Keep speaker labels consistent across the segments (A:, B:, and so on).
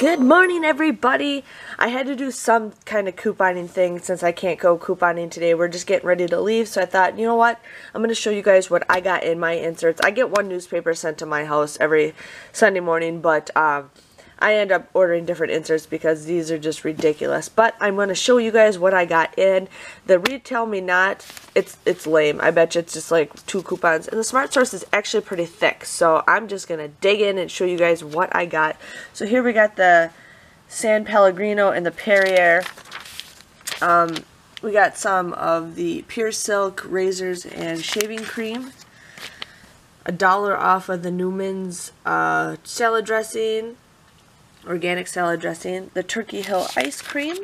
A: Good morning, everybody. I had to do some kind of couponing thing since I can't go couponing today. We're just getting ready to leave, so I thought, you know what? I'm going to show you guys what I got in my inserts. I get one newspaper sent to my house every Sunday morning, but I end up ordering different inserts because these are just ridiculous. But I'm going to show you guys what I got in. The Retail Me Not, it's lame. I bet you it's just like 2 coupons. And the Smart Source is actually pretty thick. So I'm just going to dig in and show you guys what I got. So here we got the San Pellegrino and the Perrier. We got some of the Pure Silk razors and shaving cream. $1 off of the Newman's salad dressing. Organic salad dressing, the Turkey Hill ice cream,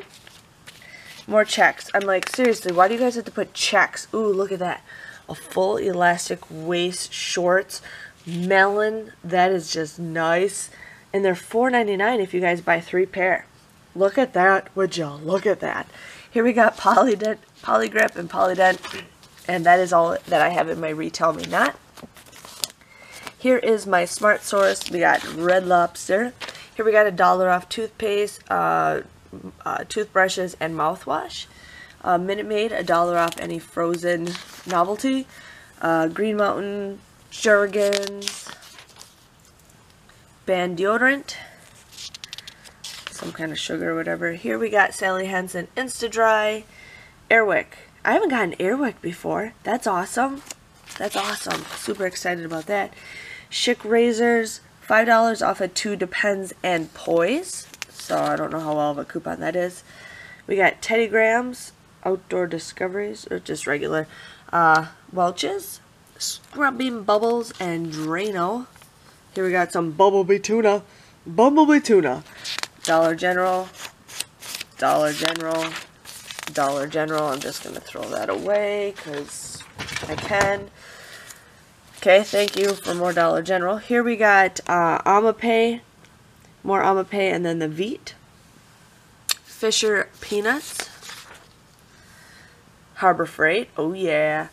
A: more checks. I'm like, seriously, why do you guys have to put checks? Ooh, look at that. A full elastic waist shorts, melon, that is just nice. And they're $4.99 if you guys buy 3 pair. Look at that, would y'all? Look at that. Here we got Polygrip and Polydent, and that is all that I have in my Retail Me Not. Here is my Smart Source. We got Red Lobster. Here we got $1 off toothpaste, toothbrushes, and mouthwash. Minute Maid, $1 off any frozen novelty. Green Mountain, Jergens, Band deodorant, some kind of sugar or whatever. Here we got Sally Hansen Insta-Dry, Airwick. I haven't gotten Airwick before. That's awesome. That's awesome. Super excited about that. Schick razors. $5 off of 2 Depends and Poise. So I don't know how well of a coupon that is. We got Teddy Grahams, Outdoor Discoveries, or just regular Welch's, Scrubbing Bubbles, and Drano. Here we got some Bumblebee Tuna. Bumblebee Tuna. Dollar General. Dollar General. Dollar General. I'm just going to throw that away because I can. Okay, thank you for more Dollar General. Here we got Amapay, more Amapay, and then the Veet. Fisher Peanuts. Harbor Freight, oh yeah.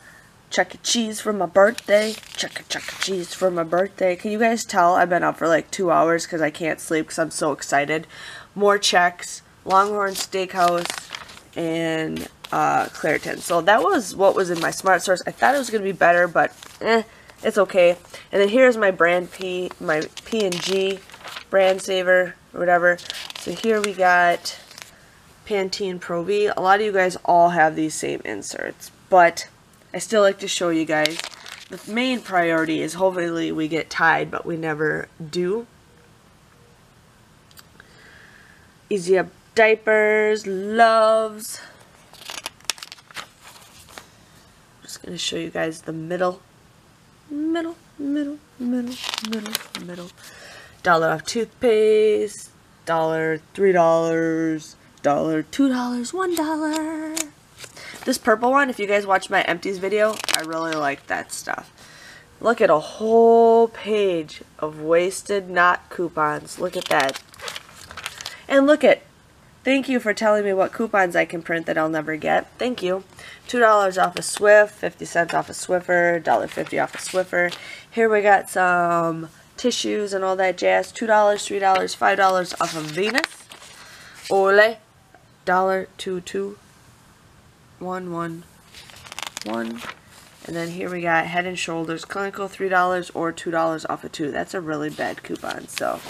A: Chuck E. Cheese for my birthday. Chuck E. Cheese for my birthday. Can you guys tell I've been up for like 2 hours because I can't sleep because I'm so excited. More checks, Longhorn Steakhouse, and Claritin. So that was what was in my Smart Source. I thought it was going to be better, but it's okay. And then here's my brand my P&G brand saver or whatever. So here we got Pantene Pro V. A lot of you guys all have these same inserts, but I still like to show you guys. The main priority is hopefully we get Tide, but we never do. Easy Up diapers, Loves. I'm just going to show you guys the middle. $1 off toothpaste, $3, $2, $1. This purple one, if you guys watch my empties video, I really like that stuff. Look at a whole page of wasted not coupons. Look at that. And look at, thank you for telling me what coupons I can print that I'll never get. Thank you. $2 off a Swift, 50 cents off a Swiffer, $1.50 off a Swiffer. Here we got some tissues and all that jazz. $2, $3, $5 off of Venus. Ole. $1, 2, 2, 1, 1, 1. And then here we got Head and Shoulders Clinical, $3 or $2 off of 2. That's a really bad coupon. So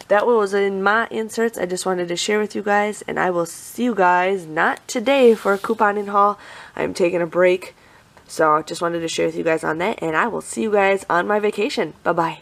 A: that was in my inserts. I just wanted to share with you guys, and I will see you guys not today for a couponing haul. I'm taking a break, so just wanted to share with you guys on that, and I will see you guys on my vacation. Bye-bye.